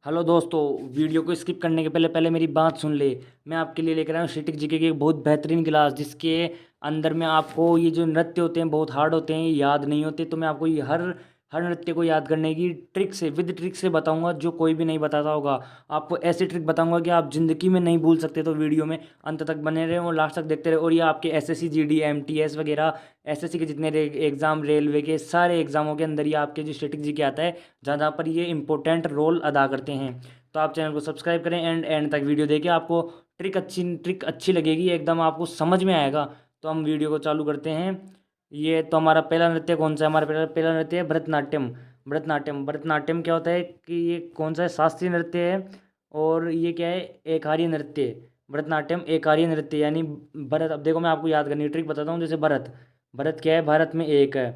Hello दोस्तों। Video को skip करने के पहले पहले मेरी बात सुन ले। मैं आपके लिए लेकर आया हूँ स्टैटिक जीके की एक बहुत बेहतरीन क्लास, जिसके अंदर में आपको ये जो नृत्य होते हैं बहुत हार्ड होते हैं, ये याद नहीं होते। तो मैं आपको ये हर हर नृत्य को याद करने की ट्रिक से विद ट्रिक से बताऊंगा, जो कोई भी नहीं बताता होगा। आपको ऐसी ट्रिक बताऊंगा कि आप ज़िंदगी में नहीं भूल सकते। तो वीडियो में अंत तक बने रहे और लास्ट तक देखते रहे। और ये आपके एसएससी जीडी एमटीएस वगैरह एसएससी के जितने एग्ज़ाम, रेलवे के सारे एग्ज़ामों के अंदर ये आपके जो स्टैटिक जीके आता है, जहाँ जहाँ पर ये इंपॉर्टेंट रोल अदा करते हैं। तो आप चैनल को सब्सक्राइब करें, एंड एंड तक वीडियो देखिए। आपको ट्रिक अच्छी लगेगी, एकदम आपको समझ में आएगा। तो हम वीडियो को चालू करते हैं। ये तो हमारा पहला नृत्य कौन सा है? हमारा पहला पहला नृत्य है भरतनाट्यम। भरतनाट्यम क्या होता है कि ये कौन सा है? शास्त्रीय नृत्य है। और ये क्या है? एकहारी नृत्य। भरतनाट्यम एकहारी नृत्य यानी भरत। अब देखो, मैं आपको याद करने की ट्रिक बताता हूँ। जैसे भरत, भरत क्या है? भारत में एक है।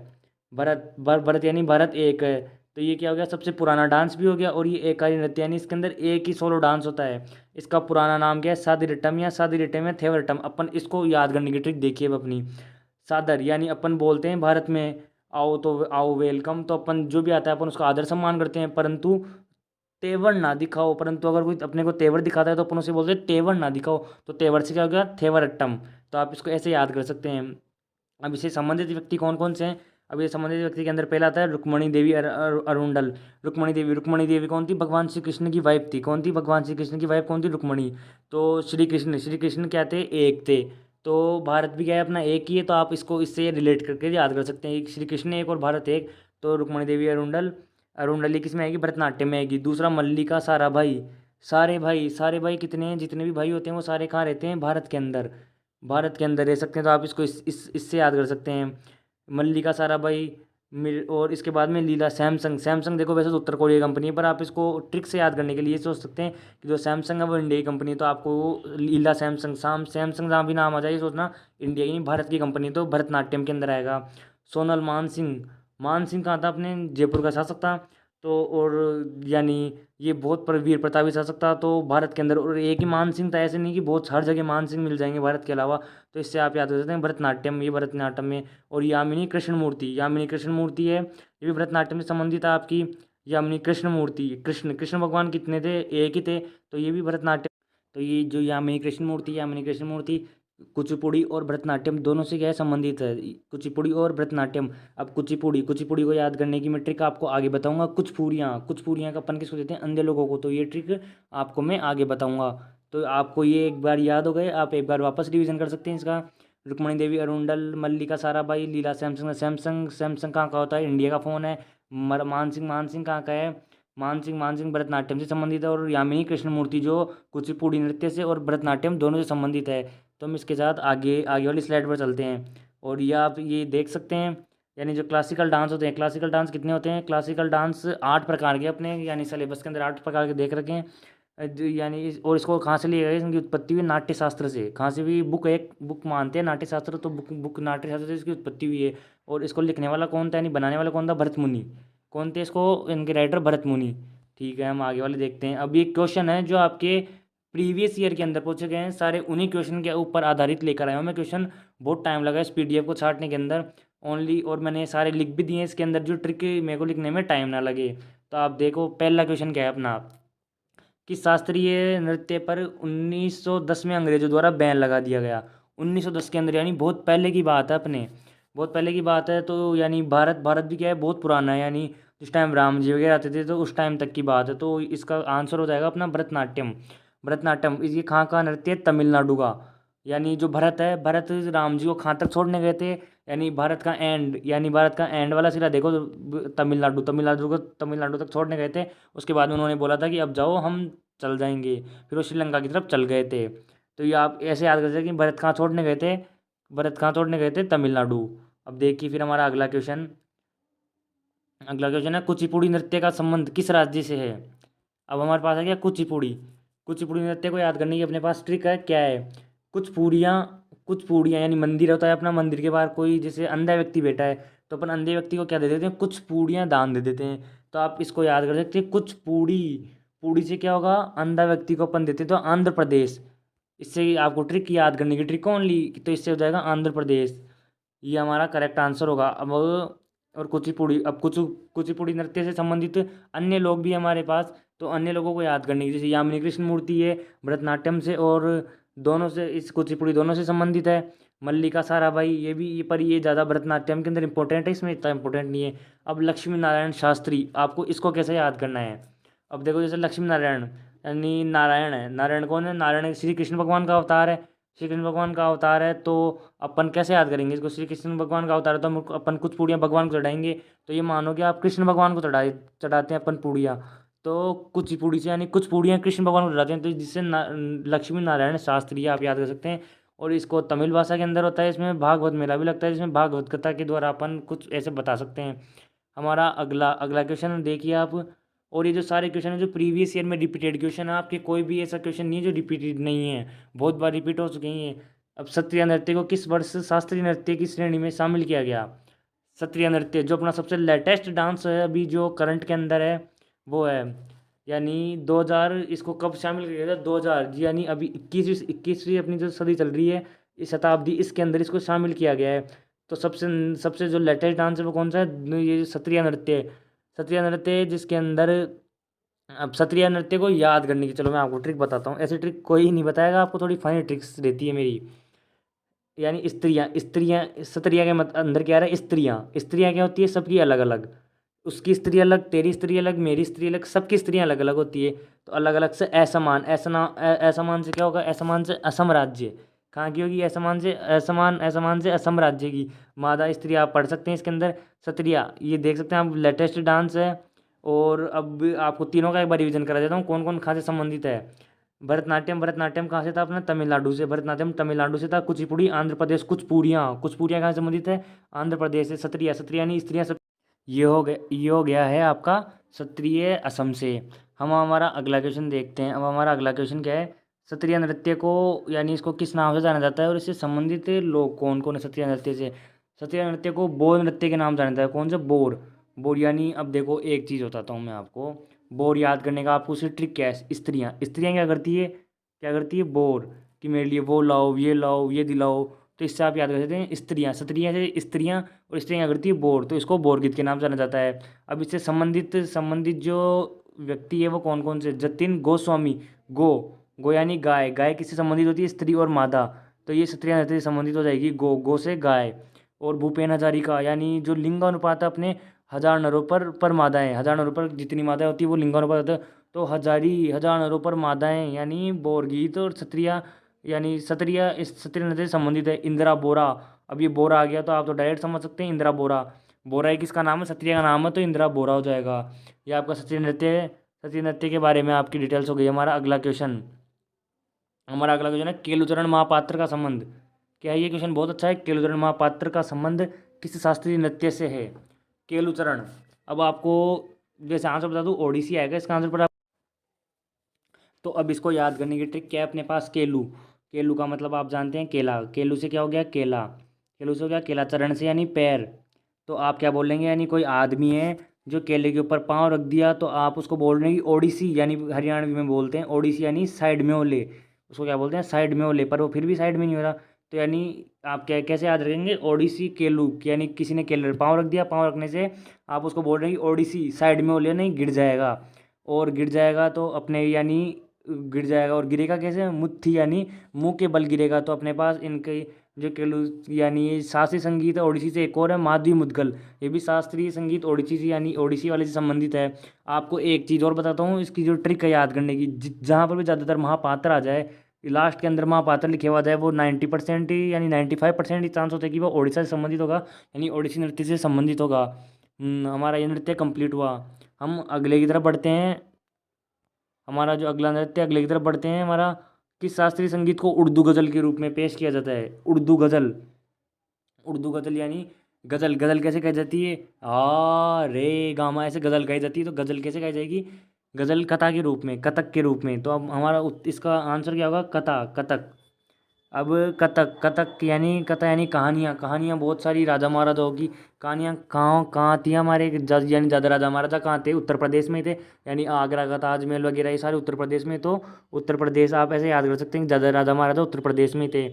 भरत यानी भारत एक है। तो ये क्या हो गया? सबसे पुराना डांस भी हो गया। और ये एककारी नृत्य यानी इसके अंदर एक ही सोलो डांस होता है। इसका पुराना नाम क्या है? सादिरिट्टम या सादिरिट्टम या थेवरटम। अपन इसको याद करने की ट्रिक देखिए अब अपनी। सादर यानी अपन बोलते हैं भारत में आओ तो आओ, वेलकम। तो अपन जो भी आता है अपन उसका आदर सम्मान करते हैं, परंतु तेवर ना दिखाओ। परंतु अगर कोई अपने को तेवर दिखाता है तो अपन उसे बोलते हैं तेवर ना दिखाओ। तो तेवर से क्या हो गया? थेवरटम। तो आप इसको ऐसे याद कर सकते हैं। अब इससे संबंधित व्यक्ति कौन कौन से हैं? अब ये संबंधित व्यक्ति के अंदर पहला आता है रुक्मणी देवी अरुंडल। रुक्मणी देवी कौन थी? भगवान श्री कृष्ण की वाइफ थी। कौन थी? भगवान श्री कृष्ण की वाइफ कौन थी? रुक्मणी। तो श्री कृष्ण क्या थे? एक थे। तो भारत भी क्या है अपना? एक ही है। तो आप इसको इससे रिलेट करके याद कर सकते हैं। एक श्री कृष्ण एक और भारत एक। तो रुक्मणी देवी अरुंडल, अरुंडली किस में आएगी? भरतनाट्यम में आएगी। दूसरा मल्लिका साराभाई। सारे भाई कितने हैं? जितने भी भाई होते हैं वो सारे कहाँ रहते हैं? भारत के अंदर। भारत के अंदर रह सकते हैं। तो आप इसको इससे याद कर सकते हैं। मल्लिका साराभाई। और इसके बाद में लीला सैमसंग। सैमसंग देखो वैसे तो उत्तर कोरिया कंपनी है, पर आप इसको ट्रिक से याद करने के लिए सोच सकते हैं कि जो सैमसंग है वो इंडिया की कंपनी है। तो आपको लीला सैमसंग सैमसंग जहाँ भी नाम आ जाए सोचना इंडिया की नहीं, भारत की कंपनी। तो भरतनाट्यम के अंदर आएगा। सोनल मानसिंह। मानसिंह कहाँ था? अपने जयपुर का शासक था। तो और यानी ये बहुत वीर प्रतापी शासक था तो भारत के अंदर। और एक ही मानसिंह था, ऐसे नहीं कि बहुत हर जगह मानसिंह मिल जाएंगे भारत के अलावा। तो इससे आप याद कर सकते हैं भरतनाट्यम, ये भरतनाट्यम में। और यामिनी कृष्ण मूर्ति है, ये भी भरतनाट्यम से संबंधित है आपकी। यामिनी कृष्ण मूर्ति, कृष्ण कृष्ण भगवान कितने थे? एक ही थे। तो ये भी भरतनाट्यम। तो ये जो यामिनी कृष्ण मूर्ति कुचिपुड़ी और भरतनाट्यम दोनों से क्या है? संबंधित है। कुचिपुड़ी और भरतनाट्यम। अब कुचिपुड़ी को याद करने की मैं ट्रिक आपको आगे बताऊंगा। कुछ पूरियाँ का अपन किसको देते हैं? अंधे लोगों को। तो ये ट्रिक आपको मैं आगे बताऊंगा। तो आपको ये एक बार याद हो गए, आप एक बार वापस रिवीजन कर सकते हैं इसका। रुक्मणी देवी अरुंडल, मल्लिका साराभाई, लीला सैमसंग। सैमसंग कहाँ का होता है? इंडिया का फ़ोन है। मानसिंह कहाँ का है? मानसिंह भरतनाट्यम से संबंधित है। और यामिनी कृष्णमूर्ति जो कुचिपुड़ी नृत्य से और भरतनाट्यम दोनों से संबंधित है। तो हम इसके साथ आगे आगे वाली स्लाइड पर चलते हैं। और ये आप ये देख सकते हैं, यानी जो क्लासिकल डांस होते हैं, क्लासिकल डांस कितने होते हैं? क्लासिकल डांस 8 प्रकार के अपने यानी सिलेबस के अंदर 8 प्रकार के देख रखे हैं। और इसको कहाँ से लिया गया? इनकी उत्पत्ति हुई नाट्य शास्त्र से। कहाँ से भी बुक एक बुक मानते हैं नाट्य शास्त्र, तो बुक नाट्य शास्त्र से इसकी उत्पत्ति हुई है। और इसको लिखने वाला कौन था यानी बनाने वाला कौन था? भरत मुनि। कौन थे इसको? इनके राइटर भरत मुनि। ठीक है, हम आगे वाले देखते हैं। अब ये क्वेश्चन है जो आपके प्रीवियस ईयर के अंदर पूछे गए हैं, सारे उन्हीं क्वेश्चन के ऊपर आधारित लेकर आया हूँ मैं क्वेश्चन। बहुत टाइम लगा इस पीडीएफ को छांटने के अंदर ओनली, और मैंने सारे लिख भी दिए हैं इसके अंदर, जो ट्रिक मेरे को लिखने में टाइम ना लगे। तो आप देखो पहला क्वेश्चन क्या है अपना, कि शास्त्रीय नृत्य पर 1910 में अंग्रेजों द्वारा बैन लगा दिया गया। 1910 के अंदर यानी बहुत पहले की बात है अपने, बहुत पहले की बात है। तो यानी भारत भारत भी क्या है? बहुत पुराना है। यानी जिस टाइम राम जी वगैरह आते थे तो उस टाइम तक की बात है। तो इसका आंसर हो जाएगा अपना भरतनाट्यम। ये कहाँ का नृत्य है? तमिलनाडु का। यानी जो भरत है, भरत राम जी को कहाँ तक छोड़ने गए थे? यानी भारत का एंड वाला सिरा देखो तो तमिलनाडु तक छोड़ने गए थे। उसके बाद में उन्होंने बोला था कि अब जाओ हम चल जाएंगे। फिर वो श्रीलंका की तरफ चल गए थे। तो ये आप ऐसे याद कर सकते हैं कि भरत कहाँ छोड़ने गए थे? तमिलनाडु। अब देखिए फिर हमारा अगला क्वेश्चन है कुचिपुड़ी नृत्य का संबंध किस राज्य से है? अब हमारे पास है क्या? कुचिपुड़ी नृत्य को याद करने की अपने पास ट्रिक है। क्या है? कुछ पूड़ियाँ यानी मंदिर होता है अपना, मंदिर के बाहर कोई जैसे अंधा व्यक्ति बैठा है, तो अपन अंधे व्यक्ति को क्या दे देते हैं? कुछ पूड़ियाँ दान दे देते हैं। तो आप इसको याद कर सकते हैं, कुछ पूड़ी। पूड़ी से क्या होगा? अंधा व्यक्ति को अपन देते हैं, तो आंध्र प्रदेश। इससे आपको ट्रिक याद करने की ट्रिक ओनली, तो इससे हो जाएगा आंध्र प्रदेश। ये हमारा करेक्ट आंसर होगा। अब और कुचिपुड़ी नृत्य से संबंधित अन्य लोग भी हमारे पास तो अन्य लोगों को याद करने की, जैसे यामिनी कृष्णमूर्ति है भरतनाट्यम से, और दोनों से, इस कुचिपुड़ी दोनों से संबंधित है। मल्लिका साराभाई, ये भी, ये पर ये ज़्यादा भरतनाट्यम के अंदर इंपॉर्टेंट है, इसमें इतना इंपॉर्टेंट नहीं है। अब लक्ष्मी नारायण शास्त्री, आपको इसको कैसे याद करना है? अब देखो, जैसे लक्ष्मी नारायण यानी नारायण है, नारायण कौन है? नारायण श्री कृष्ण भगवान का अवतार है, श्री कृष्ण भगवान का अवतार है, तो अपन कैसे याद करेंगे इसको? श्री कृष्ण भगवान का अवतार है तो हम अपन कुछ पूड़ियाँ भगवान को चढ़ाएंगे, तो ये मानो कि आप कृष्ण भगवान को चढ़ाते हैं अपन पूड़ियाँ, तो कुछ पूड़ी से यानी कुछ पूड़ियाँ कृष्ण भगवान को चढ़ाते हैं, तो जिससे लक्ष्मी नारायण शास्त्री आप याद कर सकते हैं। और इसको तमिल भाषा के अंदर होता है, इसमें भागवत मेला भी लगता है, जिसमें भागवत कथा के द्वारा अपन कुछ ऐसे बता सकते हैं। हमारा अगला अगला क्वेश्चन देखिए आप। और ये जो सारे क्वेश्चन है जो प्रीवियस ईयर में रिपीटेड क्वेश्चन है आपके, कोई भी ऐसा क्वेश्चन नहीं है जो रिपीटेड नहीं है, बहुत बार रिपीट हो चुके हैं। अब सत्रिया नृत्य को किस वर्ष शास्त्रीय नृत्य की श्रेणी में शामिल किया गया? सत्रिया नृत्य जो अपना सबसे लेटेस्ट डांस है अभी जो करंट के अंदर है वो है, यानी 2000, इसको कब शामिल किया गया था? 2000 जी, यानी अभी 21वीं अपनी जो सदी चल रही है, इस शताब्दी, इसके अंदर इसको शामिल किया गया है। तो सबसे सबसे जो लेटेस्ट डांस है वो कौन सा है? ये सत्रिया नृत्य है। सत्रिया नृत्य है, जिसके अंदर, अब सत्रिया नृत्य को याद करने की, चलो मैं आपको ट्रिक बताता हूँ, ऐसी ट्रिक कोई नहीं बताएगा आपको, थोड़ी फनी ट्रिक्स रहती है मेरी। यानी स्त्रियाँ स्त्रियाँ सत्रिया के अंदर क्या रहा है? स्त्रियाँ स्त्रियाँ क्या होती है? सबकी अलग अलग, उसकी स्त्री अलग, तेरी स्त्री अलग, मेरी स्त्री अलग, सबकी स्त्रियाँ अलग अलग होती है। तो अलग अलग से असमान, असमान से क्या होगा? असमान से असम राज्य, कहाँ की होगी? असमान से असमान, असमान से असम राज्य की मादा स्त्री आप पढ़ सकते हैं इसके अंदर। सत्रिया ये देख सकते हैं आप, लेटेस्ट डांस है। और अब आपको तीनों का एक बार रिविजन करा देता हूँ, कौन कौन कहाँ से संबंधित है। भरतनाट्यम, भरतनाट्यम कहाँ से था अपना? तमिलनाडु से, भरतनाट्यम तमिलनाडु से था। कुचिपुड़ी आंध्र प्रदेश, कुचपुड़ियाँ कहाँ से संबंधित है? आंध्र प्रदेश से। सत्रिया, सत्रिया यानी स्त्रियाँ, सब। ये हो गया है आपका सत्रिय असम से। हम हमारा अगला क्वेश्चन देखते हैं। अब हमारा अगला क्वेश्चन क्या है? सत्रिय नृत्य को, यानी इसको किस नाम से जाना जाता है और इससे संबंधित लोग कौन कौन है? सत्रिय नृत्य से, सत्रिय नृत्य को बोर नृत्य के नाम जाना जाता है। कौन सा? बोर। बोर यानी, अब देखो एक चीज़ बताता हूँ मैं आपको, बोर याद करने का आपको उसे ट्रिक क्या है? स्त्रियाँ स्त्रियाँ क्या करती है? क्या करती है? बोर, कि मेरे लिए वो लाओ ये दिलाओ, तो इससे आप याद कर सकते हैं स्त्रियाँ, सत्रियाँ से स्त्रियाँ, और स्त्रियाँ क्या करती है? बोर, तो इसको बोरगीत के नाम से जाना जाता है। अब इससे संबंधित संबंधित जो व्यक्ति है वो कौन कौन से? जतिन गोस्वामी, गो, गो यानी गाय, गाय किससे संबंधित होती है? स्त्री और मादा, तो ये सत्रियाँ नृत्य से संबंधित हो जाएगी, गो से गाय। और भूपेन हजारिका, यानी जो लिंगानुपात है अपने 1000 नरों पर मादाएं, 1000 नरों पर जितनी मादाएं होती है वो लिंगानुपात होता है, तो 1000 नरों पर मादाएं यानी बोरगीत। और सत्रिया यानी सत्रिया, इस सत्रिय नृत्य से संबंधित है इंदिरा बोरा। अब ये बोरा आ गया तो आप तो डायरेक्ट समझ सकते हैं इंदिरा बोरा, बोरा ही किसका नाम है? सत्रिया का नाम है, तो इंदिरा बोरा हो जाएगा। ये आपका सत्रिय नृत्य है। सत्रिय नृत्य के बारे में आपकी डिटेल्स हो गई। हमारा अगला क्वेश्चन है केलुचरण महापात्र का संबंध क्या है? ये क्वेश्चन बहुत अच्छा है। केलुचरण महापात्र का संबंध किस शास्त्रीय नृत्य से है? केलुचरण, अब आपको जैसे आंसर बता दूं, ओडिसी आएगा इसका आंसर पर। तो अब इसको याद करने की ट्रिक क्या है अपने पास? केलू, केलू का मतलब आप जानते हैं केला, केलू से क्या हो गया? केला, केलू से हो गया केला, चरण से यानी पैर, तो आप क्या बोलेंगे? यानी कोई आदमी है जो केले के ऊपर पाँव रख दिया, तो आप उसको बोल रहे हैं कि ओडिसी, यानी हरियाणवी में बोलते हैं ओडिसी यानी साइड में हो ले, उसको क्या बोलते हैं? साइड में हो ले, पर वो फिर भी साइड में नहीं हो रहा, तो यानी आप क्या कैसे याद रखेंगे? ओडिसी केलू, यानी किसी ने केले पाँव रख दिया, पाँव रखने से आप उसको बोल रहे हैं कि ओडिसी साइड में हो ले, नहीं गिर जाएगा। और गिर जाएगा तो अपने, यानी गिर जाएगा, और गिरेगा कैसे? मुट्ठी यानी मुंह के बल गिरेगा। तो अपने पास इनके जो केलू, यानी शास्त्रीय संगीत है ओडिसी से, एक और है माधवी मुद्गल, ये भी शास्त्रीय संगीत ओडिसी से, यानी ओडिसी वाले से संबंधित है। आपको एक चीज़ और बताता हूँ, इसकी जो ट्रिक है याद करने की, जहाँ पर भी ज़्यादातर महापात्र आ जाए, लास्ट के अंदर महापात्र लिखे हुआ जाए, वो 90% ही, यानी 95% ही चांस होता है कि वो ओडिशा से संबंधित होगा, यानी ओडिसी नृत्य से संबंधित होगा। हमारा ये नृत्य कंप्लीट हुआ। हम अगले की तरफ बढ़ते हैं। हमारा जो अगला नृत्य, अगले की तरफ बढ़ते हैं। हमारा किस शास्त्रीय संगीत को उर्दू गज़ल के रूप में पेश किया जाता है? उर्दू गज़ल, उर्दू गज़ल यानी गज़ल, गज़ल कैसे कही जाती है? आ रे गामा, ऐसे गज़ल गाई जाती है, तो गज़ल कैसे गाई जाएगी? गज़ल कथा के रूप में, कथक के रूप में। तो अब हमारा इसका आंसर क्या होगा? कथा, कथक। अब कथक, कथक यानी कथा यानी कहानियाँ, कहानियाँ बहुत सारी राजा महाराजाओं की कहानियाँ। कहाँ थी हमारे यानी ज़्यादा राजा महाराजा कहाँ थे? उत्तर प्रदेश में थे, यानी आगरा का ताजमहल वगैरह ये सारे उत्तर प्रदेश में। तो उत्तर प्रदेश आप ऐसे याद कर सकते हैं कि ज़्यादा राजा महाराजा उत्तर प्रदेश में थे।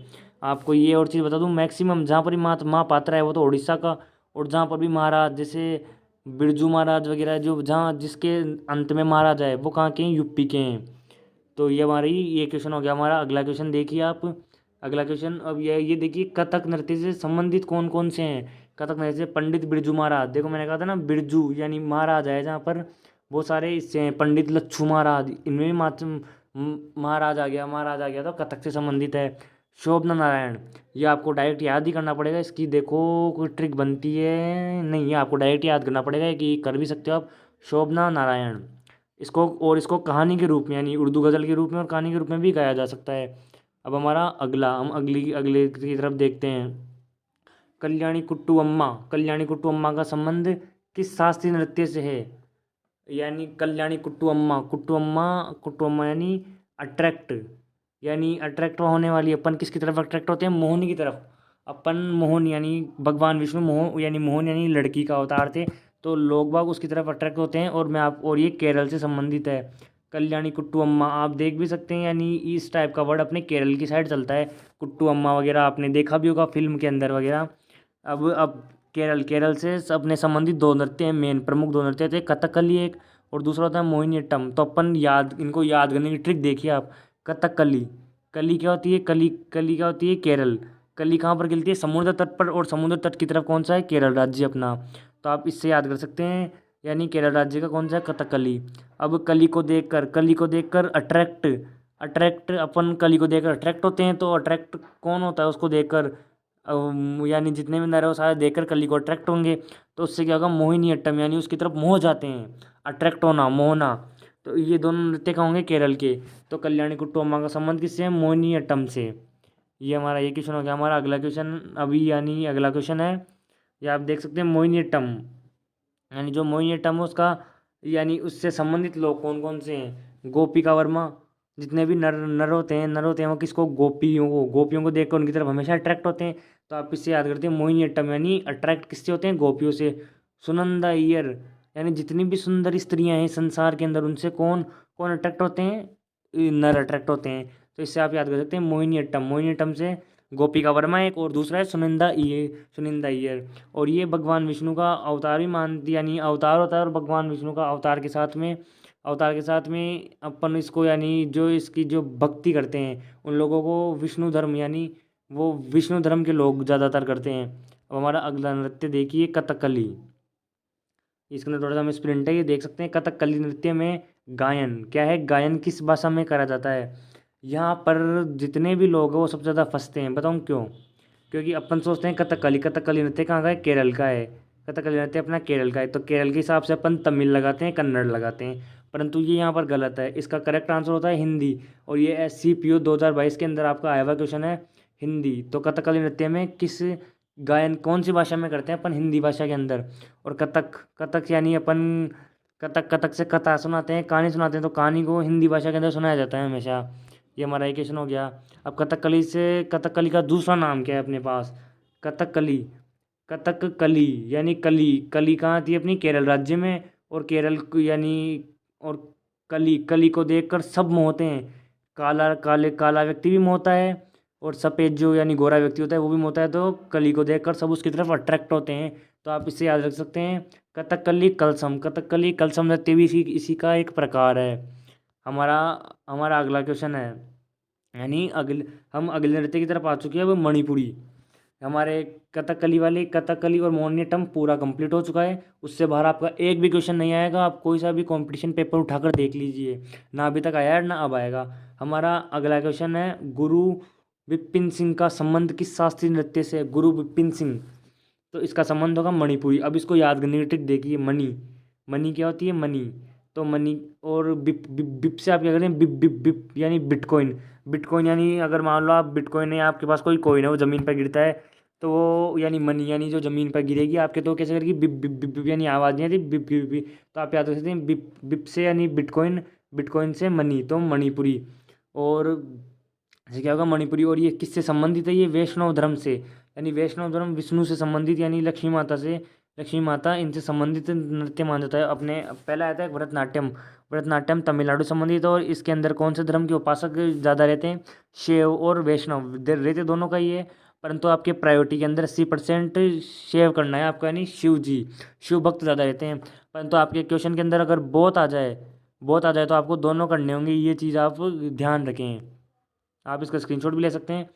आपको ये और चीज़ बता दूँ, मैक्सिमम जहाँ पर भी माँ पात्रा है वो तो उड़ीसा का, और जहाँ पर भी महाराज, जैसे बिरजू महाराज वगैरह जो जहाँ जिसके अंत में महाराज है वो कहाँ के हैं, यूपी के हैं। तो ये हमारी ये क्वेश्चन हो गया हमारा। अगला क्वेश्चन देखिए आप। अगला क्वेश्चन अब ये देखिए, कथक नृत्य से संबंधित कौन कौन से हैं। कथक नृत्य से पंडित बिरजू महाराज, देखो मैंने कहा था ना बिरजू यानी महाराज है, जहाँ पर बहुत सारे इससे हैं। पंडित लच्छू महाराज, इनमें भी महाराज आ गया, महाराज आ गया तो कथक से संबंधित है। शोभना नारायण, ये आपको डायरेक्ट याद ही करना पड़ेगा, इसकी देखो कोई ट्रिक बनती है नहीं, ये आपको डायरेक्ट याद करना पड़ेगा कि कर भी सकते हो आप। शोभना नारायण, इसको कहानी के रूप में यानी उर्दू गज़ल के रूप में और कहानी के रूप में भी गाया जा सकता है। अब हमारा अगला, हम अगली अगले की तरफ देखते हैं। कल्याणी कुट्टू अम्मा, कल्याणी कुट्टू अम्मा का संबंध किस शास्त्रीय नृत्य से है। यानी कल्याणी कुट्टू अम्मा, कुट्टू अम्मा यानी अट्रैक्ट, यानी अट्रैक्ट होने वाली, अपन किसकी तरफ अट्रैक्ट होते हैं, मोहिनी की तरफ। अपन मोहन यानी भगवान विष्णु, मोहन यानी लड़की का अवतार थे, तो लोग बाग उसकी तरफ अट्रैक्ट होते हैं। और ये केरल से संबंधित है। कल्याणी कुट्टू अम्मा आप देख भी सकते हैं, यानी इस टाइप का वर्ड अपने केरल की साइड चलता है। कुट्टू अम्मा वगैरह आपने देखा भी होगा फिल्म के अंदर वगैरह। अब केरल से अपने संबंधित दो नृत्य हैं, मेन प्रमुख दो नृत्य थे, कथकली एक और दूसरा होता है मोहिनीअट्टम। तो अपन इनको याद करने की ट्रिक देखिए आप। कथकली, कली क्या होती है, कली क्या होती है, केरल। कली कहाँ पर गिरती है, समुद्र तट पर, और समुद्र तट की तरफ कौन सा है, केरल राज्य अपना। तो आप इससे याद कर सकते हैं, यानी केरल राज्य का कौन सा है, कथकली। अब कली को देखकर अट्रैक्ट, अपन कली को देखकर अट्रैक्ट होते हैं, तो अट्रैक्ट कौन होता है उसको देखकर, यानी जितने भी नर हो सारे देखकर कली को अट्रैक्ट होंगे। तो उससे क्या होगा, मोहिनीअट्टम यानी उसकी तरफ मोह जाते हैं, अट्रैक्ट होना, मोहना। तो ये दोनों नृत्य कहाँ होंगे, केरल के। तो कल्याणी कुट्टू अम्मा का संबंध किससे है, मोहिनीअट्टम से। ये हमारा ये क्वेश्चन हो गया। हमारा अगला क्वेश्चन अभी यानी अगला क्वेश्चन है, ये आप देख सकते हैं, मोहिनीअट्टम यानी जो मोहिनीअट्टम है उसका यानी उससे संबंधित लोग कौन कौन से हैं, गोपिका वर्मा। जितने भी नर होते हैं वो किसको, गोपियों को देखकर उनकी तरफ हमेशा अट्रैक्ट होते हैं। तो आप इससे याद करते हैं, मोहिनीअट्टम यानी अट्रैक्ट किससे होते हैं, गोपियों से। सुनंदा ईयर, यानी जितनी भी सुंदर स्त्रियां हैं संसार के अंदर उनसे कौन कौन अट्रैक्ट होते हैं, नर अट्रैक्ट होते हैं। तो इससे आप याद कर सकते हैं मोहिनीअट्टम से गोपिका वर्मा एक, और दूसरा है सुनिंदा ईयर। और ये भगवान विष्णु का अवतार भी मानती, यानी अवतार होता है, और भगवान विष्णु का अवतार के साथ में अपन इसको यानी जो इसकी जो भक्ति करते हैं उन लोगों को विष्णु धर्म यानी वो विष्णु धर्म के लोग ज़्यादातर करते हैं। अब हमारा अगला नृत्य देखिए, कथकली। इसके अंदर थोड़ा सा हम स्प्रिंट है, ये देख सकते हैं। कथकली नृत्य में गायन क्या है, गायन किस भाषा में करा जाता है। यहाँ पर जितने भी लोग हैं वो सबसे ज़्यादा फंसते हैं, बताऊँ क्यों। क्योंकि अपन सोचते हैं कथकली नृत्य कहाँ का है, केरल का है। कथकली नृत्य अपना केरल का है, तो केरल के हिसाब से अपन तमिल लगाते हैं, कन्नड़ लगाते हैं, परंतु ये यहाँ पर गलत है। इसका करेक्ट आंसर होता है हिंदी। और ये SCPO 2022 के अंदर आपका आया हुआ क्वेश्चन है, हिंदी। तो कथकली नृत्य में किस गायन कौन सी भाषा में करते हैं, अपन हिंदी भाषा के अंदर। और कथक यानी अपन कथक से कथा सुनाते हैं, कहानी सुनाते हैं, तो कहानी को हिंदी भाषा के अंदर सुनाया जाता है हमेशा। ये हमारा एक क्वेश्चन हो गया। अब कथकली का दूसरा नाम क्या है अपने पास, कथकली। कथकली यानी कली कहाँ आती है, अपनी केरल राज्य में। और यानी और कली को देखकर सब मोहते हैं। काला व्यक्ति भी मोहता है, और सफ़ेद जो यानी गोरा व्यक्ति होता है वो भी मोहता है। तो कली को देखकर सब उसकी तरफ अट्रैक्ट होते हैं। तो आप इससे याद रख सकते हैं, कथकली कलसम नृत्य भी इसी का एक प्रकार है। हमारा हमारा अगला क्वेश्चन है, यानी हम अगले नृत्य की तरफ आ चुके हैं। अब मणिपुरी, हमारे कथकली और मोहिनीअट्टम पूरा कंप्लीट हो चुका है। उससे बाहर आपका एक भी क्वेश्चन नहीं आएगा। आप कोई सा भी कंपटीशन पेपर उठाकर देख लीजिए, ना अभी तक आया है ना अब आएगा। हमारा अगला क्वेश्चन है, गुरु विपिन सिंह का संबंध किस शास्त्रीय नृत्य से है, गुरु विपिन सिंह। तो इसका संबंध होगा मणिपुरी। अब इसको याद करने की ट्रिक देखिए, मनी क्या होती है, मनी। तो मनी और बिप से आप क्या करें, बिप यानी बिटकॉइन यानी अगर मान लो आप बिटकॉइन है, आपके पास कोई कॉइन है वो ज़मीन पर गिरता है, तो वो यानी मनी यानी जो ज़मीन पर गिरेगी आपके, तो कैसे करेगी, बिप यानी आवाज़ नहीं आती, बिप। तो आप याद रख सकते हैं, बिप से यानी बिटकॉइन से मनी, तो मणिपुरी। और जैसे क्या होगा, मणिपुरी। और ये किससे संबंधित है, ये वैष्णव धर्म से, यानी वैष्णव धर्म विष्णु से संबंधित, यानी लक्ष्मी माता इनसे संबंधित नृत्य माना जाता है। अपने पहला आता है भरतनाट्यम तमिलनाडु संबंधित। और इसके अंदर कौन से धर्म के उपासक ज़्यादा रहते हैं, शैव और वैष्णव रहते, दोनों का ही है। परंतु आपके प्रायोरिटी के अंदर 80% शेव करना है आपका, यानी शिव जी, शिव भक्त ज़्यादा रहते हैं। परंतु आपके क्वेश्चन के अंदर अगर बहुत आ जाए तो आपको दोनों करने होंगे, ये चीज़ आप ध्यान रखें। आप इसका स्क्रीनशॉट भी ले सकते हैं।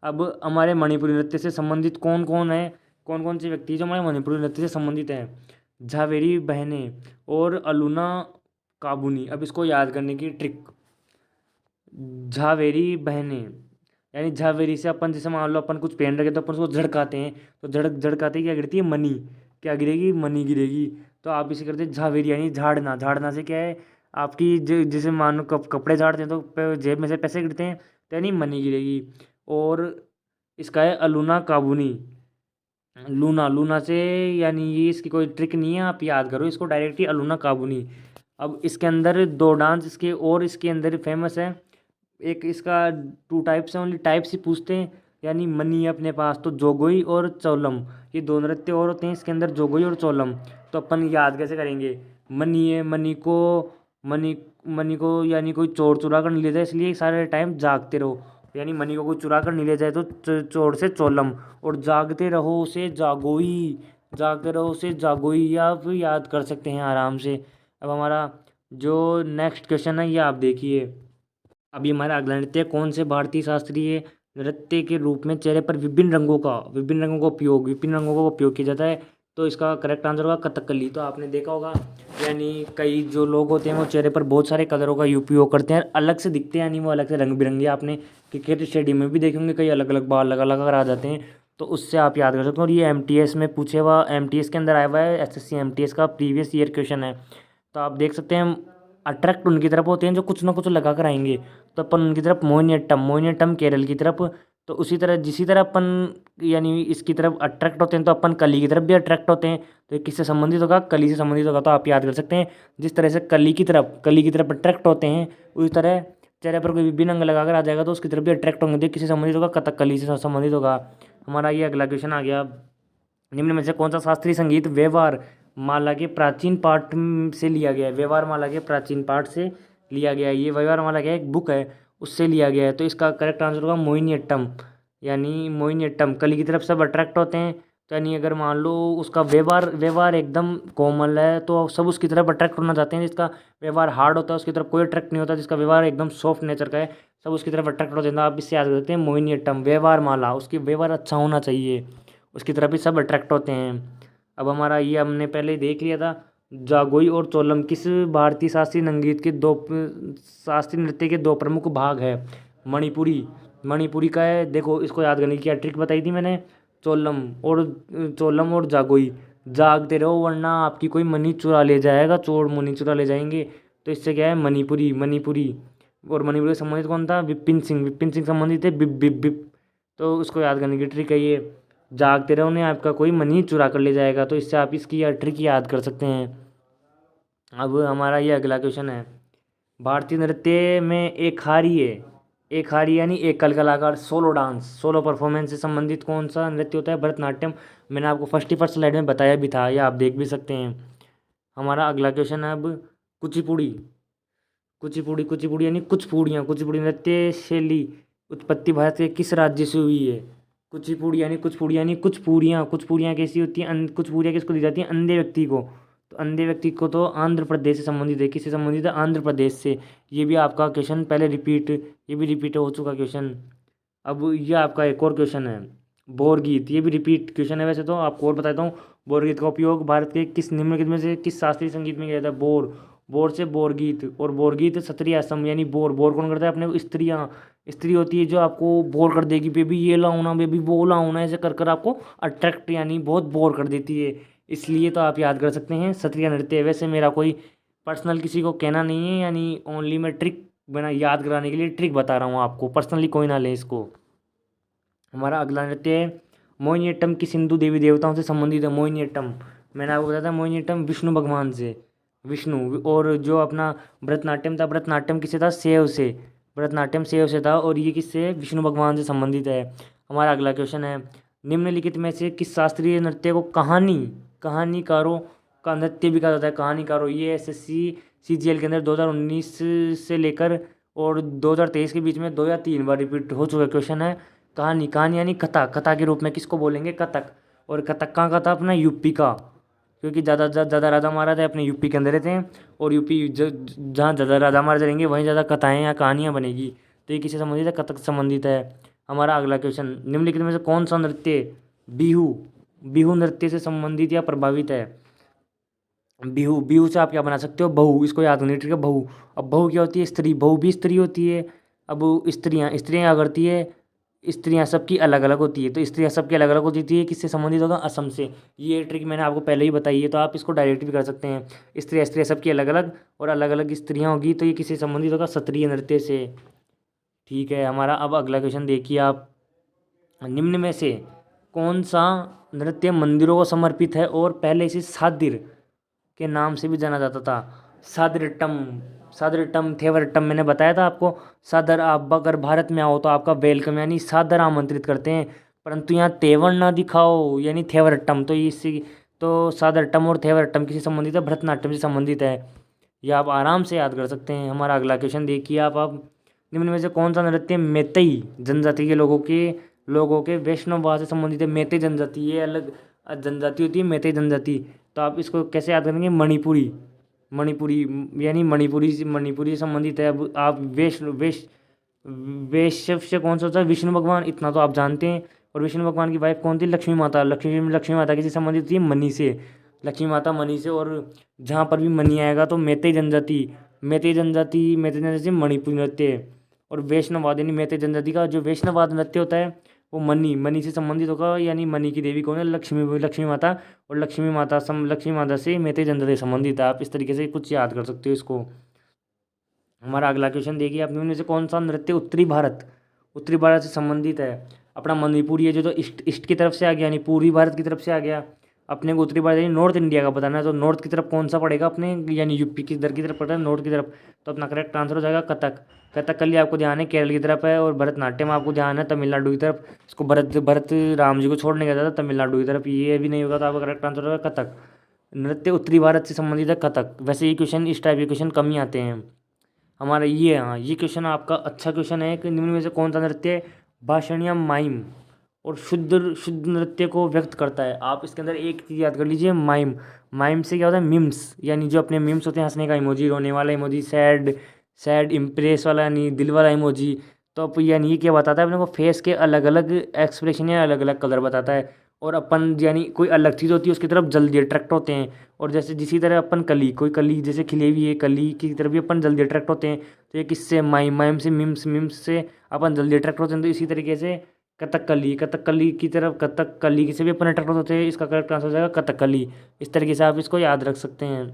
अब हमारे मणिपुरी नृत्य से संबंधित कौन कौन है, कौन कौन से व्यक्ति जो हमारे मणिपुरी नृत्य से संबंधित हैं? झावेरी बहनें और अलूना काबूनी। अब इसको याद करने की ट्रिक, झावेरी बहनें, यानी झावेरी से अपन जैसे मान लो अपन कुछ पहन रखे तो अपन उसको झड़काते हैं, तो झड़काते ही क्या गिरती है? मनी। क्या गिरेगी? मनी गिरेगी। तो आप इसे करते हैं झावेरी, यानी झाड़ना। झाड़ना से क्या है? आपकी जैसे मान लो कपड़े झाड़ते हैं तो जेब में से पैसे गिरते हैं, तो यानी मनी गिरेगी। और इसका है अलूना काबूनी, लूना। लूना से, यानी ये इसकी कोई ट्रिक नहीं है, आप याद करो इसको डायरेक्टली, अलूना काबूनी। अब इसके अंदर दो डांस इसके और इसके अंदर फेमस है। एक इसका 2 टाइप्स है, ओनली टाइप्स ही पूछते हैं, यानी मनी है अपने पास तो जोगोई और चोलम, ये दो नृत्य और होते हैं इसके अंदर, जोगोई और चोलम। तो अपन याद कैसे करेंगे? मनी है, मनी मनी को यानी कोई चोर चुरा कर नहीं ले जाए, इसलिए सारे टाइम जागते रहो, यानी मनी को कोई चुरा कर नहीं ले जाए तो चोर से चोलम, और जागते रहो उसे जागोई, जागते रहो उसे जागोई, या आप याद कर सकते हैं आराम से। अब हमारा जो नेक्स्ट क्वेश्चन है ये आप देखिए। अभी हमारा अगला नृत्य, कौन से भारतीय शास्त्रीय नृत्य के रूप में चेहरे पर विभिन्न रंगों का उपयोग किया जाता है? तो इसका करेक्ट आंसर होगा कथकली। तो आपने देखा होगा, यानी कई जो लोग होते हैं वो चेहरे पर बहुत सारे कलरों का उपयोग करते हैं, अलग से दिखते हैं, यानी वो अलग से रंग बिरंगे। आपने क्रिकेट स्टेडियम में भी देखेंगे कई अलग अलग बाल लगा लगा कर आ जाते हैं, तो उससे आप याद कर सकते हो। और ये MTS में पूछे हुआ, MTS के अंदर आया हुआ है, SSC MTS का प्रीवियस ईयर क्वेश्चन है। तो आप देख सकते हैं अट्रैक्ट उनकी तरफ होते हैं जो कुछ ना कुछ लगा कर आएंगे, तो अपन उनकी तरफ मोहिनीअट्टम केरल की तरफ, तो उसी तरह जिसी तरह अपन यानी इसकी तरफ अट्रैक्ट होते हैं तो अपन कली की तरफ भी अट्रैक्ट होते हैं, तो ये किससे संबंधित होगा? कली से संबंधित होगा। तो आप याद कर सकते हैं, जिस तरह से कली की तरफ अट्रैक्ट होते हैं, उसी तरह चेहरे पर कोई विभिन्न अंग लगाकर आ जाएगा तो उसकी तरफ भी अट्रैक्ट होंगे, तो किससे संबंधित होगा? कथकली से संबंधित होगा। हमारा ये अगला क्वेश्चन आ गया, निम्न में से कौन सा शास्त्रीय संगीत व्यवहार माला के प्राचीन पाठ से लिया गया है? व्यवहार माला के प्राचीन पाठ से लिया गया है। ये व्यवहार माला क्या है? एक बुक है, उससे लिया गया है। तो इसका करेक्ट आंसर होगा मोहिनीअट्टम, यानी मोहिनीअट्टम। कली की तरफ सब अट्रैक्ट होते हैं, तो यानी अगर मान लो उसका व्यवहार एकदम कोमल है तो सब उसकी तरफ अट्रैक्ट होना चाहते हैं। जिसका व्यवहार हार्ड होता है उसकी तरफ कोई अट्रैक्ट नहीं होता, जिसका व्यवहार एकदम सॉफ्ट नेचर का है सब उसकी तरफ अट्रैक्ट होते हैं। तो आप इससे याद कर सकते हैं मोहिनीअट्टम, व्यवहार माला, उसकी व्यवहार अच्छा होना चाहिए, उसकी तरफ ही सब अट्रैक्ट होते हैं। अब हमारा ये हमने पहले देख लिया था, जागोई और चोलम किस भारतीय शास्त्रीय नृत्य के दो प्रमुख भाग है? मणिपुरी का है। देखो इसको याद करने की क्या ट्रिक बताई थी मैंने? चोलम और जागोई, जागते रहो वरना आपकी कोई मनी चुरा ले जाएगा, चोर मनी चुरा ले जाएंगे। तो इससे क्या है? मणिपुरी। और मणिपुरी से संबंधित कौन था? विपिन सिंह संबंधित है, बिप बिप बिप। तो उसको याद करने की ट्रिक है ये, जागते रहो ने आपका कोई मनी चुरा कर ले जाएगा, तो इससे आप इसकी ट्रिक याद कर सकते हैं। अब हमारा ये अगला क्वेश्चन है, भारतीय नृत्य में एक हारी यानी एकल कलाकार, सोलो परफॉर्मेंस से संबंधित कौन सा नृत्य होता है? भरतनाट्यम। मैंने आपको फर्स्ट स्लाइड में बताया भी था, या आप देख भी सकते हैं। हमारा अगला क्वेश्चन है अब कुचिपुड़ी यानी कुचिपुड़ी नृत्य शैली उत्पत्ति भारत के किस राज्य से हुई है? कुचिपुड़ी यानी कुछ पूड़ियाँ कैसी होती हैं? कुछ पूड़ियाँ किसको दी जाती हैं? अंधे व्यक्ति को। तो अंधे व्यक्ति को तो आंध्र प्रदेश से संबंधित है। किससे संबंधित है? आंध्र प्रदेश से। ये भी आपका क्वेश्चन पहले रिपीट हो चुका क्वेश्चन। अब ये आपका एक और क्वेश्चन है, बोरगीत। ये भी रिपीट क्वेश्चन है वैसे तो, आपको और बताता हूँ। बोरगीत का उपयोग भारत के किस निम्नलिखित में से किस शास्त्रीय संगीत में किया जाता है? बोर से बोरगीत, और बोरगीत क्षत्रिय असम, यानी बोर कौन करता है? अपने को स्त्री होती है जो आपको बोर कर देगी, बेबी ये लाओ ना, बेबी वो लाओ ना, ऐसे कर कर आपको अट्रैक्ट यानी बहुत बोर कर देती है, इसलिए तो आप याद कर सकते हैं क्षत्रिय नृत्य। वैसे मेरा कोई पर्सनल किसी को कहना नहीं है, यानी ओनली मैं ट्रिक बना याद कराने के लिए ट्रिक बता रहा हूँ आपको, पर्सनली कोई ना ले इसको। हमारा अगला नृत्य है मोहिनीअट्टम, किस हिंदू देवी देवताओं से संबंधित है? मोहिनीअट्टम मैंने आपको बताया था, मोहिनीअट्टम विष्णु भगवान से, विष्णु। और जो अपना भरतनाट्यम था, भरतनाट्यम किससे था? भरतनाट्यम सेव से था, और ये किससे? विष्णु भगवान से संबंधित है। हमारा अगला क्वेश्चन है, निम्नलिखित में से किस शास्त्रीय नृत्य को कहानीकारों का नृत्य भी कहा जाता है? कहानीकारों, ये SSC CGL के अंदर 2019 से लेकर और 2023 के बीच में 2 या 3 बार रिपीट हो चुका क्वेश्चन है। कहानी, कहानी यानी कथा, कथा के रूप में किसको बोलेंगे, कथक। और कथक कहाँ का था, अपना यूपी का, क्योंकि ज़्यादा राजा महाराजा अपने यूपी के अंदर रहते हैं, और यूपी जहाँ ज़्यादा राजा महाराजा रहेंगे वहीं ज़्यादा कथाएँ या कहानियाँ बनेगी। तो ये किससे संबंधित है, कथक से संबंधित है। हमारा अगला क्वेश्चन, निम्नलिखित में से कौन सा नृत्य बिहू बिहू नृत्य से संबंधित या प्रभावित है। बिहू, बिहू से आप क्या बना सकते हो, बहू, इसको याद करनी, ठीक है, बहू। अब बहू क्या होती है, स्त्री, बहू भी स्त्री होती है। अब स्त्रियाँ स्त्रियाँ क्या करती है, स्त्रियाँ सबकी अलग अलग होती है, तो स्त्रियाँ सबकी अलग अलग होती है, किससे संबंधित होगा, असम से। ये ट्रिक मैंने आपको पहले ही बताई है, तो आप इसको डायरेक्ट भी कर सकते हैं। स्त्रियाँ स्त्रियाँ सबकी अलग अलग, और अलग अलग स्त्रियाँ होगी, तो ये किससे संबंधित होगा, क्षत्रिय नृत्य से। ठीक है, हमारा अब अगला क्वेश्चन देखिए आप, निम्न में से कौन सा नृत्य मंदिरों को समर्पित है और पहले इसे सादिर के नाम से भी जाना जाता था। सादरटम, सादरटम, थेवरटम, मैंने बताया था आपको। सादर, आप अगर भारत में आओ तो आपका वेलकम यानी सादर आमंत्रित करते हैं, परंतु यहाँ तेवर ना दिखाओ यानी थेवरटम, तो इसी, तो सादरटम और थेवरटम किसी संबंधित है, भरतनाट्यम से संबंधित है। यह आप आराम से याद कर सकते हैं। हमारा अगला क्वेश्चन देखिए आप, अब निम्न में से कौन सा नृत्य मेतई जनजाति के लोगों के वैष्णववाद से संबंधित है। मेतई जनजाति, ये अलग जनजाति होती है, मेतई जनजाति। तो आप इसको कैसे याद करेंगे, मणिपुरी, मणिपुरी यानी मणिपुरी से संबंधित है। अब आप वैश्य से कौन सा होता है, विष्णु भगवान, इतना तो आप जानते हैं। और विष्णु भगवान की वाइफ कौन थी, लक्ष्मी माता। लक्ष्मी माता किसी संबंधित थी, मनी से, लक्ष्मी माता मनी से। और जहाँ पर भी मनी आएगा तो मेतई जनजाति, मेतई जनजाति मणिपुरी नृत्य। और वैष्णववाद यानी मेतई जनजाति का जो वैष्णववाद नृत्य होता है वो मनी से संबंधित होगा, यानी मनी की देवी कौन है, लक्ष्मी माता। और लक्ष्मी माता से मेतई जनजाति संबंधित है। आप इस तरीके से कुछ याद कर सकते हो इसको। हमारा अगला क्वेश्चन देखिए, आप में से कौन सा नृत्य उत्तरी भारत से संबंधित है। अपना मणिपुरी है जो, तो ईस्ट की तरफ से आ गया, यानी पूर्वी भारत की तरफ से आ गया। अपने को उत्तरी भारत यानी नॉर्थ इंडिया का बताना है, तो नॉर्थ की तरफ कौन सा पड़ेगा अपने, यानी यूपी की इधर की तरफ पड़ता है, नॉर्थ की तरफ। तो अपना करेक्ट आंसर हो जाएगा कथक। कथकली आपको ध्यान है केरल की तरफ है, और भरतनाट्यम आपको ध्यान है तमिलनाडु की तरफ। इसको भरत राम जी को छोड़ने गया था तमिलनाडु की तरफ, ये भी नहीं होगा, तो आपका करेक्ट आंसर होगा कथक। नृत्य उत्तरी भारत से संबंधित है कथक। वैसे ये क्वेश्चन, इस टाइप के क्वेश्चन कम ही आते हैं हमारा। ये, हाँ, ये क्वेश्चन आपका अच्छा क्वेश्चन है कि निम्न में से कौन सा नृत्य भाषण या माइम और शुद्ध नृत्य को व्यक्त करता है। आप इसके अंदर एक चीज़ याद कर लीजिए, माइम। माइम से क्या होता है, मिम्स, यानी जो अपने मिम्स होते हैं, हंसने का इमोजी, रोने वाला इमोजी, सैड इम्प्रेस वाला यानी दिल वाला इमोजी। तो अब यानी ये क्या बताता है अपने को, फेस के अलग अलग एक्सप्रेशन या अलग अलग कलर बताता है। और अपन यानी कोई अलग चीज़ होती है उसकी तरफ जल्दी अट्रैक्ट होते हैं। और जैसे जिसी तरह अपन कोई कली जैसे खिली हुई है कली की तरफ भी अपन जल्दी अट्रैक्ट होते हैं। तो ये किससे, माइम से, मिम्स से अपन जल्दी अट्रैक्ट होते हैं। तो इसी तरीके से कथकली की तरफ, कथकली से भी अपन अट्रैक्ट होते हैं। इसका करेक्ट आंसर हो जाएगा कथकली। इस तरीके से आप इसको याद रख सकते हैं।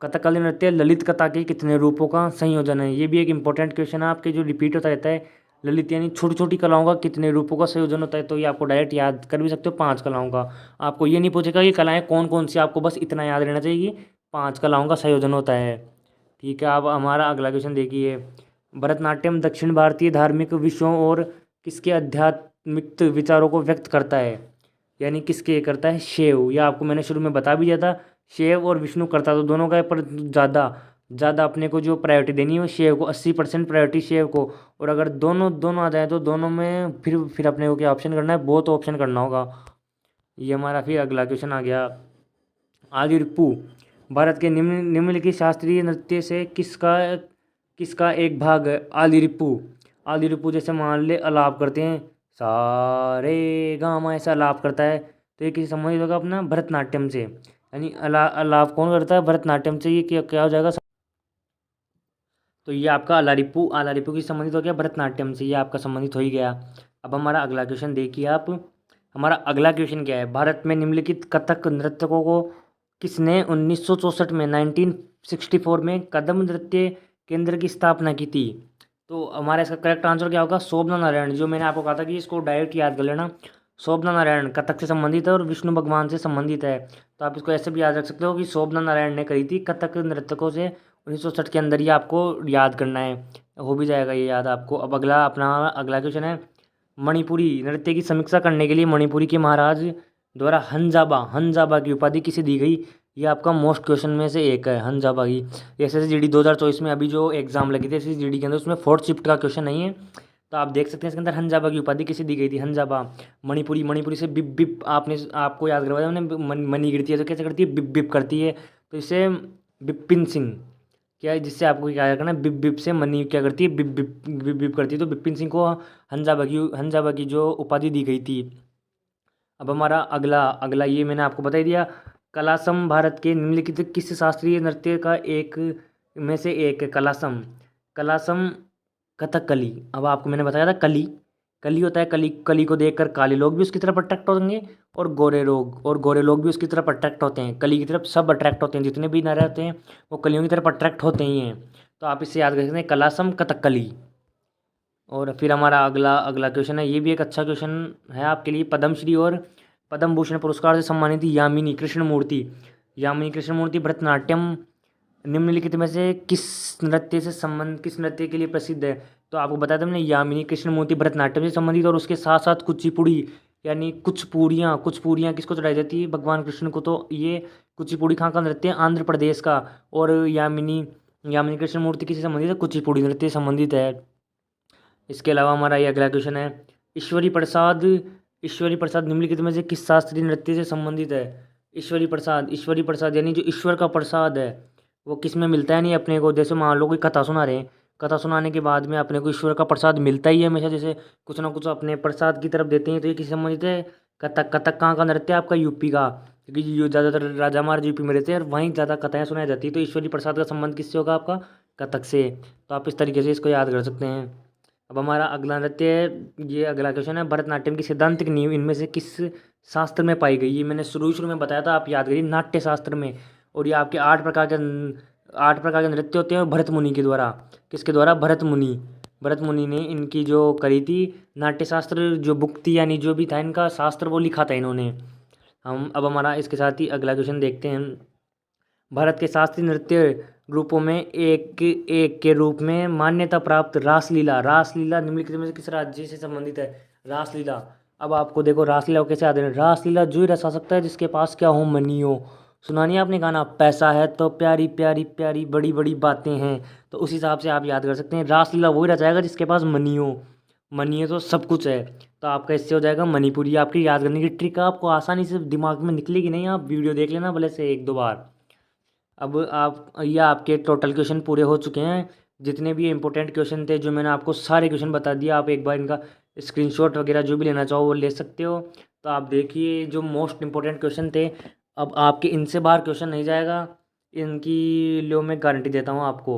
कथकली नृत्य ललित कथा के कितने रूपों का संयोजन है। ये भी एक इंपॉर्टेंट क्वेश्चन है आपके, जो रिपीट होता रहता है। ललित यानी छोटी छोटी कलाओं का कितने रूपों का संयोजन होता है, तो ये आपको डायरेक्ट याद कर भी सकते हो, 5 कलाओं का। आपको ये नहीं पूछेगा कि कलाएं कौन कौन सी, आपको बस इतना याद रहना चाहिए कि 5 कलाओं का संयोजन होता है। ठीक है, अब हमारा अगला क्वेश्चन देखिए, भरतनाट्यम दक्षिण भारतीय धार्मिक विषयों और किसके आध्यात्मिक विचारों को व्यक्त करता है, यानी किसके करता है, शिव। यह आपको मैंने शुरू में बता भी दिया था, शिव और विष्णु करता तो दोनों का है, पर ज़्यादा अपने को जो प्रायोरिटी देनी है वो शिव को, 80% प्रायोरिटी शिव को। और अगर दोनों आ जाए तो दोनों में फिर अपने को क्या ऑप्शन करना है, बहुत ऑप्शन करना होगा। ये हमारा फिर अगला क्वेश्चन आ गया, आदिरपू भारत के निम्नलिखित शास्त्रीय नृत्य से किसका एक भाग है। आदिरपू जैसे मान ले अलाप करते हैं, सारे गामा ऐसा अलाप करता है, तो ये किसी संबंधित होगा अपना भरतनाट्यम से। यानी अलाप कौन करता है, भरतनाट्यम से। ये क्या हो जाएगा, तो ये आपका आलारिपू की संबंधित हो गया भरतनाट्यम से, ये आपका संबंधित हो ही गया। अब हमारा अगला क्वेश्चन देखिए आप, हमारा अगला क्वेश्चन क्या है, भारत में निम्नलिखित कथक नृत्यकों को किसने 1964 में 1964 में कदम नृत्य केंद्र की स्थापना की थी। तो हमारा इसका करेक्ट आंसर क्या होगा, शोभना नारायण। जो मैंने आपको कहा था कि इसको डायरेक्ट याद कर लेना, शोभना नारायण कथक से संबंधित है और विष्णु भगवान से संबंधित है। तो आप इसको ऐसे भी याद रख सकते हो कि शोभना नारायण ने करी थी कथक नृत्यकों से 1960 के अंदर। ही आपको याद करना है, हो भी जाएगा ये याद आपको। अब अगला क्वेश्चन है, मणिपुरी नृत्य की समीक्षा करने के लिए मणिपुरी के महाराज द्वारा हंजाबा की उपाधि किसे दी गई। ये आपका मोस्ट क्वेश्चन में से एक है, हंजाबा की। एस एस जी डी 2024 में अभी जो एग्जाम लगी थी एस एस जी डी के अंदर, उसमें 4th शिफ्ट का क्वेश्चन नहीं है, तो आप देख सकते हैं इसके अंदर हंजाबा की उपाधि किसे दी गई थी, हंजाबा। मणिपुरी से बिप बिप आपने आपको याद करवाया उन्होंने, मनी गिरती है तो कैसे करती है, बिप बिप करती है। तो इसे बिपिन सिंह क्या है, जिससे आपको क्या करना है, बिप बिप से मनी क्या करती है, बिप बिप बिप बिप करती है। तो बिपिन सिंह को हंजाबा की जो उपाधि दी गई थी। अब हमारा अगला अगला ये मैंने आपको बता ही दिया। कलासम भारत के निम्नलिखित किस शास्त्रीय नृत्य का एक में से एक है कलासम। कलासम कथकली। अब आपको मैंने बताया था कली, कली होता है, कली कली को देखकर काले लोग भी उसकी तरफ अट्रैक्ट होंगे और गोरे लोग भी उसकी तरफ अट्रैक्ट होते हैं। कली की तरफ सब अट्रैक्ट होते हैं, जितने भी नर रहते हैं वो कलियों की तरफ अट्रैक्ट होते ही हैं। तो आप इससे याद कर सकते हैं कलासम कथकली। और फिर हमारा अगला अगला क्वेश्चन है, ये भी एक अच्छा क्वेश्चन है आपके लिए। पद्मश्री और पद्म भूषण पुरस्कार से सम्मानित यामिनी कृष्णमूर्ति। यामिनी कृष्णमूर्ति भरतनाट्यम निम्नलिखित में से किस नृत्य के लिए प्रसिद्ध है। तो आपको बताया था मैंने, यामिनी कृष्णमूर्ति भरतनाट्यम से संबंधित, और उसके साथ साथ कुचिपुड़ी यानी कुछ पूड़ियाँ किसको चढ़ाई जाती है, भगवान कृष्ण को। तो ये कुचिपुड़ी कहाँ का नृत्य है, आंध्र प्रदेश का। और यामिनी यामिनी कृष्णमूर्ति किससे संबंधित है, कुचिपुड़ी नृत्य से संबंधित है। इसके अलावा हमारा ये अगला क्वेश्चन है, ईश्वरी प्रसाद ईश्वरी प्रसाद निम्नलिखित में से किस शास्त्रीय नृत्य से संबंधित है। ईश्वरी प्रसाद यानी जो ईश्वर का प्रसाद है वो किस में मिलता है, नहीं अपने को। जैसे मान लो कोई कथा सुना रहे हैं, कथा सुनाने के बाद में अपने को ईश्वर का प्रसाद मिलता ही है हमेशा, जैसे कुछ ना कुछ अपने प्रसाद की तरफ देते हैं। तो ये किस संबंधित है, कथक। कथक कहाँ का नृत्य है, आपका यूपी का, क्योंकि जो ज़्यादातर राजा महाराज यूपी में रहते हैं और वहीं ज़्यादा कथाएँ सुनाई जाती है। तो ईश्वरी प्रसाद का संबंध किससे होगा, आपका कथक से। तो आप इस तरीके से इसको याद कर सकते हैं। अब हमारा अगला नृत्य है, ये अगला क्वेश्चन है, भरतनाट्यम की सैद्धांतिक नींव इनमें से किस शास्त्र में पाई गई। ये मैंने शुरू में बताया था, आप याद करिए, नाट्य शास्त्र में। और ये आपके 8 प्रकार के नृत्य होते हैं, और भरत मुनि के द्वारा। किसके द्वारा, भरत मुनि ने इनकी जो करी थी, नाट्य शास्त्र जो बुक थी, यानी जो भी था इनका शास्त्र वो लिखा था इन्होंने। हम अब हमारा इसके साथ ही अगला क्वेश्चन देखते हैं। भारत के शास्त्रीय नृत्य रूपों में एक एक के रूप में मान्यता प्राप्त रासलीला निम्नलिखित में से किस राज्य से संबंधित है, रासलीला। अब आपको देखो रासलीला को कैसे याद है, रासलीला जो ही रचा सकता है जिसके पास क्या हो, मनी हो। सुना नहीं आपने गाना, पैसा है तो प्यारी प्यारी प्यारी बड़ी बड़ी बातें हैं। तो उस हिसाब से आप याद कर सकते हैं, रासलीला वही रचाएगा जिसके पास मनी हो। मनी है तो सब कुछ है। तो आपका इससे हो जाएगा मणिपुरी। आपकी याद करने की ट्रिक आपको आसानी से दिमाग में निकलेगी नहीं, आप वीडियो देख लेना भले से 1-2 बार। अब ये आपके टोटल क्वेश्चन पूरे हो चुके हैं। जितने भी इंपॉर्टेंट क्वेश्चन थे, जो मैंने आपको सारे क्वेश्चन बता दिए, आप एक बार इनका स्क्रीनशॉट वगैरह जो भी लेना चाहो वो ले सकते हो। तो आप देखिए जो मोस्ट इंपॉर्टेंट क्वेश्चन थे, अब आपके इनसे बाहर क्वेश्चन नहीं जाएगा, इनकी लो मैं गारंटी देता हूँ आपको।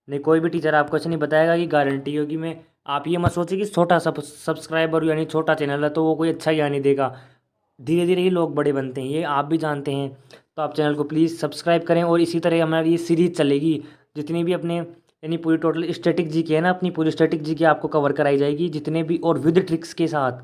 नहीं, कोई भी टीचर आपको ऐसे नहीं बताएगा कि गारंटी होगी मैं। आप ये मत सोचिए कि छोटा सब्सक्राइबर यानी छोटा चैनल है तो वो कोई अच्छा ज्ञान नहीं देगा। धीरे धीरे ही लोग बड़े बनते हैं, ये आप भी जानते हैं। तो आप चैनल को प्लीज़ सब्सक्राइब करें, और इसी तरह हमारी ये सीरीज़ चलेगी। जितनी भी अपने यानी पूरी टोटल स्टैटिक जीके है ना, अपनी पूरी स्टैटिक जीके आपको कवर कराई जाएगी, जितने भी, और विद ट्रिक्स के साथ।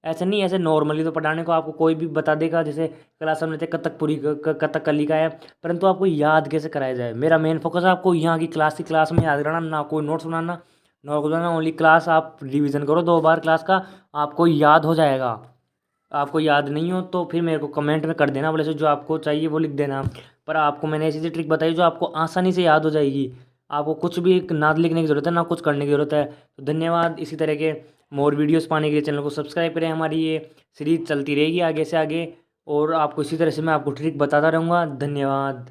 ऐसे नहीं, ऐसे नॉर्मली तो पढ़ाने को आपको कोई भी बता देगा, जैसे क्लास में कथकपुरी कथकली का है, परंतु आपको याद कैसे कराया जाए। मेरा मेन फोकस है आपको यहाँ की क्लास में याद कराना, ना कोई नोट्स बनाना, ओनली क्लास। आप रिवीजन करो 2 बार क्लास का, आपको याद हो जाएगा। आपको याद नहीं हो तो फिर मेरे को कमेंट में कर देना, बोले से जो आपको चाहिए वो लिख देना। पर आपको मैंने ऐसी ट्रिक बताई जो आपको आसानी से याद हो जाएगी। आपको कुछ भी ना लिखने की ज़रूरत है, ना कुछ करने की ज़रूरत है। तो धन्यवाद। इसी तरह के मोर वीडियोस पाने के लिए चैनल को सब्सक्राइब करें। हमारी ये सीरीज़ चलती रहेगी आगे से आगे, और आपको इसी तरह से मैं आपको ट्रिक बताता रहूँगा। धन्यवाद।